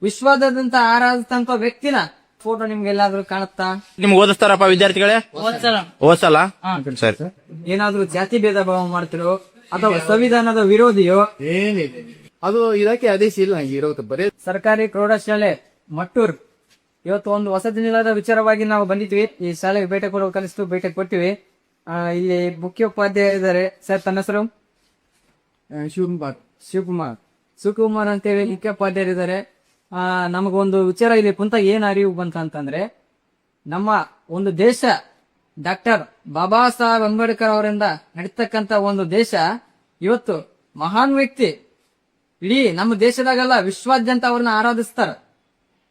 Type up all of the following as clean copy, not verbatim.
ವಿಶ್ವಾದ್ಯಂತ ಆರಾಧಿಸಿದಂತ ವ್ಯಕ್ತಿನ ಫೋಟೋ ನಿಮ್ಗೆ ಎಲ್ಲಾದ್ರೂ ಕಾಣುತ್ತಾ? ನಿಮ್ಗೆ ಓದಿಸ್ತಾರಪ್ಪ ವಿದ್ಯಾರ್ಥಿಗಳೇ? ಓದ್ಸಲ್ಲ. ಸರಿ. ಏನಾದ್ರೂ ಜಾತಿ ಭೇದ ಭಾವ ಮಾಡ್ತಿರೋ ಅಥವಾ ಸಂವಿಧಾನದ ವಿರೋಧಿಯೋ? ಏನಿದೆ, ಅದು ಇದಕ್ಕೆ ಆದೇಶ ಇಲ್ಲ. ನಂಗೆ ಇರೋದು ಬರೀ ಸರ್ಕಾರಿ ಪ್ರೌಢಶಾಲೆ ಮಟ್ಟೂರ್ ಇವತ್ತು ಒಂದು ವಸತಿ ನಿಲಯದ ವಿಚಾರವಾಗಿ ನಾವು ಬಂದಿದ್ವಿ. ಈ ಶಾಲೆಗೆ ಭೇಟಿ ಕೊಡೋ ಕಲಿಸ್ತು ಭೇಟಿ ಕೊಟ್ಟಿವಿ. ಇಲ್ಲಿ ಮುಖ್ಯೋಪಾಧ್ಯಾಯ ಇದ್ದಾರೆ. ಸರ್, ತನ್ನ ಹೆಸರು? ಶಿವಕುಮಾರ್ ಅಂತೇಳಿ ಮುಖ್ಯೋಪಾಧ್ಯಾಯರಿದ್ದಾರೆ. ನಮಗೊಂದು ವಿಚಾರ ಇಲ್ಲಿ ಕುಂತ ಏನ್ ಅರಿವು ಬಂತಂತಂದ್ರೆ, ನಮ್ಮ ಒಂದು ದೇಶ ಡಾಕ್ಟರ್ ಬಾಬಾ ಸಾಹೇಬ್ ಅಂಬೇಡ್ಕರ್ ಅವರಿಂದ ನಡೀತಕ್ಕಂತ ಒಂದು ದೇಶ ಇವತ್ತು ಮಹಾನ್ ವ್ಯಕ್ತಿ. ಇಡೀ ನಮ್ಮ ದೇಶದಾಗೆಲ್ಲ ವಿಶ್ವಾದ್ಯಂತ ಅವ್ರನ್ನ ಆರಾಧಿಸ್ತಾರ.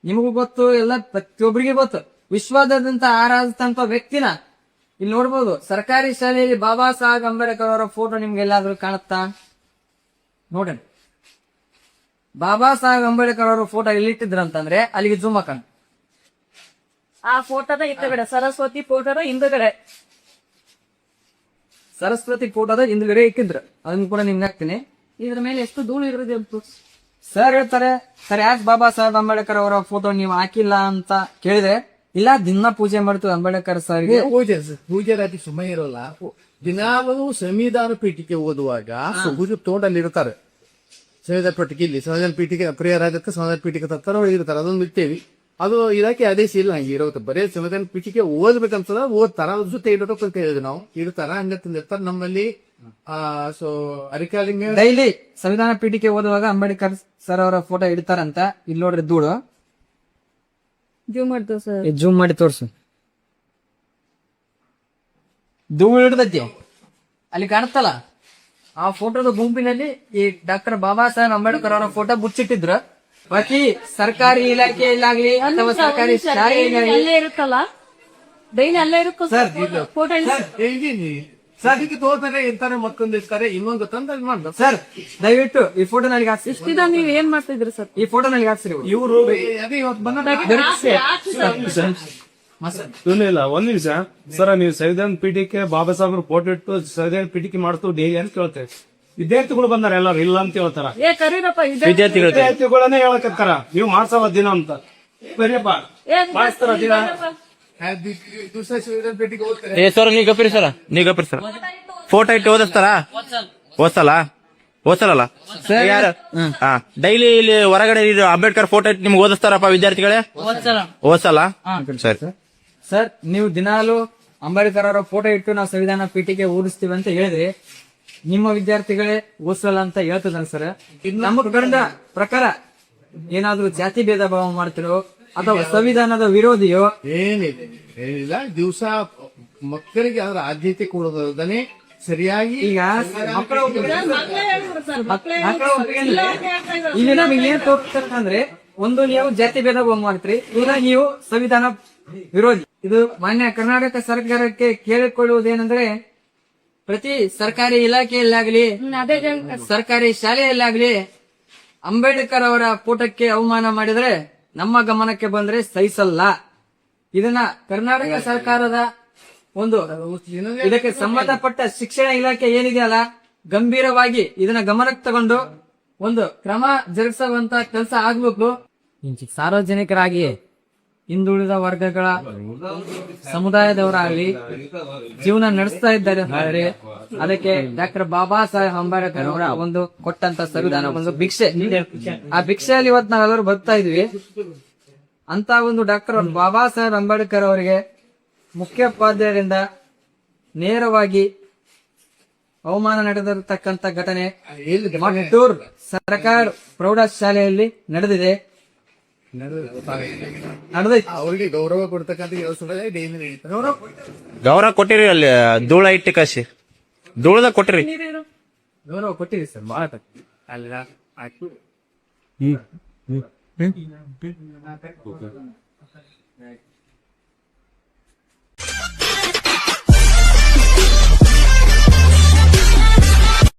ನಿಮಗೂ ಗೊತ್ತು, ಎಲ್ಲ ಪ್ರತಿಯೊಬ್ಬರಿಗೆ ಗೊತ್ತು. ವಿಶ್ವಾದ್ಯಂತ ಆರಾಧಿಸಿದಂತ ವ್ಯಕ್ತಿನ ಇಲ್ಲಿ ನೋಡ್ಬೋದು. ಸರ್ಕಾರಿ ಶಾಲೆಯಲ್ಲಿ ಬಾಬಾ ಸಾಹೇಬ್ ಅಂಬೇಡ್ಕರ್ ಅವರ ಫೋಟೋ ನಿಮ್ಗೆ ಎಲ್ಲಾದ್ರೂ ಕಾಣುತ್ತಾ? ನೋಡೋಣ. ಬಾಬಾ ಸಾಹೇಬ್ ಅಂಬೇಡ್ಕರ್ ಅವರ ಫೋಟೋ ಎಲ್ಲಿಟ್ಟಿದ್ರಂತಂದ್ರೆ ಅಲ್ಲಿಗೆ ಜೂಮ್ ಹಾಕೋಣ. ಆ ಫೋಟೋದ ಹಿಂದಗಡೆ ಸರಸ್ವತಿ ಫೋಟೋದ ಹಿಂದಗಡೆ ಇಕ್ಕಿದ್ರು. ಅದನ್ನ ಕೂಡ ನಿಮ್ಗೆ ಹಾಕ್ತೀನಿ. ಇದ್ರ ಮೇಲೆ ಎಷ್ಟು ಧೂಳು ಇರೋದು ಸರ್ ಹೇಳ್ತಾರೆ, ಸರ್ ಯಾಕೆ ಬಾಬಾ ಸಾಹೇಬ್ ಅಂಬೇಡ್ಕರ್ ಅವರ ಫೋಟೋ ನೀವು ಹಾಕಿಲ್ಲ ಅಂತ ಕೇಳಿದ್ರೆ, ಇಲ್ಲ ದಿನ ಪೂಜೆ ಮಾಡ್ತೀವಿ ಅಂಬೇಡ್ಕರ್ ಸರ್ಗೆ. ಪೂಜೆ ರಾತ್ರಿ ಸುಮ್ಮನೆ ಇರೋಲ್ಲ. ದಿನಾಲು ಸಂವಿಧಾನ ಪೀಠಿಕೆ ಓದುವಾಗ ಪೂಜೆ ತೋಟಲ್ಲಿ ಇರ್ತಾರೆ. ಸಂವಿಧಾನ ಪೀಠಿಕೆ ಇಲ್ಲಿ ಸಂವಿಧಾನ ಪೀಠಿಕೆ ಪ್ರಿಯರ್ ಅದಕ್ಕೆ ಸಂವಿಧಾನ ಪೀಠಿಕೆ ತರ್ತಾರೆ, ಇರ್ತಾರೆ. ಅದೊಂದು ಬಿಡ್ತೇವಿ. ಅದು ಇದಕ್ಕೆ ಆದೇಶ ಇಲ್ಲ. ನಂಗೆ ಇರೋದು ಬರೀ ಸಂವಿಧಾನ ಪೀಠಿಕೆ ಓದ್ಬೇಕಂತದ ಓದ್ತಾರ. ಅದ್ರ ಜೊತೆ ಇಡೋಕೆ ಕೇಳಿದ್ವಿ ನಾವು. ಇಡ್ತಾರ ಹಂಗ ತಂದಿರ್ತಾರ. ನಮ್ಮಲ್ಲಿ ಸೊ ಅರಿಕಾಲಿಂಗ ಡೈಲಿ ಸಂವಿಧಾನ ಪೀಠಿಕೆ ಓದುವಾಗ ಅಂಬೇಡ್ಕರ್ ಸರ್ ಅವರ ಫೋಟೋ ಇಡ್ತಾರಂತ. ಇಲ್ಲಿ ನೋಡ್ರಿ ಧೂಳು. ಜೂಮ್ ಮಾಡಿ ತೋರ್ಸು. ಧೂಳು ಹಿಡ್ದೈತಿ ಅಲ್ಲಿ ಕಾಣುತ್ತಲ್ಲ. ಆ ಫೋಟೋದ ಗುಂಪಿನಲ್ಲಿ ಈ ಡಾಕ್ಟರ್ ಬಾಬಾ ಸಾಹೇಬ್ ಅಂಬೇಡ್ಕರ್ ಅವರ ಫೋಟೋ ಮುಚ್ಚಿಟ್ಟಿದ್ರು. ಪ್ರತಿ ಸರ್ಕಾರಿ ಇಲಾಖೆಯಲ್ಲಾಗ್ಲಿ ಅಥವಾ ಸರ್ಕಾರಿ ಶಾಲೆಯಲ್ಲಿ ಅಲ್ಲೇ ಇರುತ್ತಲ್ಲ, ಡೈಲಿ ಅಲ್ಲೇ ಇರುತ್ತೆ ಫೋಟೋ. ಸದ್ಯಕ್ಕೆ ತೋರ್ತಾರೆ ಇರ್ತಾರೆ, ಮತ್ತೊಂದು ಇರ್ತಾರೆ, ಇನ್ನೊಂದು ತಂದ ಮಾಡ್ತಾರೆ. ಸರ್ ದಯವಿಟ್ಟು ಈ ಫೋಟೋ ನನಗೆ ಹಾಕ್ಸಿ. ಇಷ್ಟಿದ ನೀವ್ ಏನ್ ಮಾಡ್ತಿದ್ರಿ ಸರ್? ಈ ಫೋಟೋ ನನಗೆ ಹಾಕ್ಸಿರಿ. ಇವರು ಅದೇ ಇವತ್ತು ಇಲ್ಲ, ಒಂದ್ ನಿಮಿಷ ಸರ. ನೀವು ಸಂವಿಧಾನ ಪೀಠಕ್ಕೆ ಬಾಬಾ ಸಾಹೇಬ್ರ ಫೋಟೋ ಇಟ್ಟು ಸಂವಿಧಾನ ಪೀಠಕ್ಕೆ ಮಾಡ್ತು ಡೈಲಿ ಅಂತ ಕೇಳ್ತೇವೆ. ವಿದ್ಯಾರ್ಥಿಗಳು ಬಂದಾರ ಎಲ್ಲಾರು ಇಲ್ಲ ಅಂತ ಹೇಳ್ತಾರ. ವಿದ್ಯಾರ್ಥಿಗಳನ್ನೇ ಹೇಳಕತ್ತಾರ ನೀವು ಮಾಡ್ಸವ ದಿನ ಅಂತ. ಬರೀಪ್ಪ ಮಾಡಿಸ್ತಾರ ದಿನ. ಸರ್ ನೀ ಗಪ್ಪಿರಿ ಸರ್. ಫೋಟೋ ಇಟ್ಟು ಓದಿಸ್ತಾರಲ್ಲ ಯಾರು? ಡೈಲಿ ಇಲ್ಲಿ ಹೊರಗಡೆ ಅಂಬೇಡ್ಕರ್ ಫೋಟೋ ಇಟ್ಟು ನಿಮ್ಗೆ ಓದಿಸ್ತಾರಪ್ಪ ವಿದ್ಯಾರ್ಥಿಗಳೇ? ಓದ್ಸಲ್ಲ. ಸರಿ. ಸರ್, ನೀವು ದಿನಾಲು ಅಂಬೇಡ್ಕರ್ ಅವರ ಫೋಟೋ ಇಟ್ಟು ನಾವು ಸಂವಿಧಾನ ಪೀಠಿಗೆ ಓದಿಸ್ತೀವಿ ಅಂತ ಹೇಳಿದ್ರಿ. ನಿಮ್ಮ ವಿದ್ಯಾರ್ಥಿಗಳೇ ಓದಿಸಲ್ಲ ಅಂತ ಹೇಳ್ತದಲ್ಲ ಸರ್. ನಮ್ಮ ಕಂಡ ಪ್ರಕಾರ ಏನಾದ್ರೂ ಜಾತಿ ಭೇದ ಭಾವ ಮಾಡ್ತಿರೋ ಅಥವಾ ಸಂವಿಧಾನದ ವಿರೋಧಿಯೋ? ಏನಿದೆ, ಏನಿಲ್ಲ. ದಿವಸ ಮಕ್ಕಳಿಗೆ ಅದರ ಆದ್ಯತೆ ಕೊಡೋದನ್ನೇ ಸರಿಯಾಗಿ. ಈಗ ಇಲ್ಲಿ ನಮಗೆ ಏನ್ ತೋರಿಸ್ತಾರಂದ್ರೆ, ಒಂದು ನೀವು ಜಾತಿ ಭೇದ ಭಾವ ಮಾಡ್ತೀರಿ, ಈಗ ನೀವು ಸಂವಿಧಾನ ವಿರೋಧಿ. ಇದು ಮಾನ್ಯ ಕರ್ನಾಟಕ ಸರ್ಕಾರಕ್ಕೆ ಕೇಳಿಕೊಳ್ಳುವುದೇನೆಂದ್ರೆ, ಪ್ರತಿ ಸರ್ಕಾರಿ ಇಲಾಖೆಯಲ್ಲಾಗ್ಲಿ ಸರ್ಕಾರಿ ಶಾಲೆಯಲ್ಲಾಗ್ಲಿ ಅಂಬೇಡ್ಕರ್ ಅವರ ಫೋಟೋಕ್ಕೆ ಅವಮಾನ ಮಾಡಿದ್ರೆ ನಮ್ಮ ಗಮನಕ್ಕೆ ಬಂದ್ರೆ ಸಹಿಸಲ್ಲ. ಇದನ್ನ ಕರ್ನಾಟಕ ಸರ್ಕಾರದ ಒಂದು ಇದಕ್ಕೆ ಸಂಬಂಧಪಟ್ಟ ಶಿಕ್ಷಣ ಇಲಾಖೆ ಏನಿದೆಯಲ್ಲ, ಗಂಭೀರವಾಗಿ ಇದನ್ನ ಗಮನಕ್ಕೆ ತಗೊಂಡು ಒಂದು ಕ್ರಮ ಜರುಗಿಸುವಂತ ಕೆಲಸ ಆಗ್ಬೇಕು. ಸಾರ್ವಜನಿಕರಾಗಿ ಹಿಂದುಳಿದ ವರ್ಗಗಳ ಸಮುದಾಯದವರಾಗಲಿ ಜೀವನ ನಡೆಸ್ತಾ ಇದ್ದಾರೆ. ಅದಕ್ಕೆ ಡಾಕ್ಟರ್ ಬಾಬಾ ಸಾಹೇಬ್ ಅಂಬೇಡ್ಕರ್ ಅವರ ಒಂದು ಕೊಟ್ಟಂತ ಸಂವಿಧಾನ ಒಂದು ಭಿಕ್ಷೆ. ಆ ಭಿಕ್ಷೆಯಲ್ಲಿ ಇವತ್ತು ನಾವೆಲ್ಲರೂ ಬದುಕ್ತಾ ಇದ್ವಿ. ಅಂತ ಒಂದು ಡಾಕ್ಟರ್ ಬಾಬಾ ಸಾಹೇಬ್ ಅಂಬೇಡ್ಕರ್ ಅವರಿಗೆ ಮುಖ್ಯೋಪಾಧ್ಯಾಯರಿಂದ ನೇರವಾಗಿ ಅವಮಾನ ನಡೆದಿರತಕ್ಕಂತ ಘಟನೆ ಮಟ್ಟೂರ್ ಸರ್ಕಾರಿ ಪ್ರೌಢಶಾಲೆಯಲ್ಲಿ ನಡೆದಿದೆ. ಅವರಿಗೆ ಗೌರವ ಕೊಡ್ತಕ್ಕಂಥ ಗೌರವ ಕೊಟ್ಟಿರಿ. ಅಲ್ಲಿ ಧೂಳ ಇಟ್ಟು ಕಾಶಿ ಧೂಳದಾಗ ಕೊಟ್ಟಿರಿ. ಗೌರವ ಕೊಟ್ಟಿರಿ ಸರ್, ಬಹಳ ಅಲ್ಲ. ಆಯ್ತು.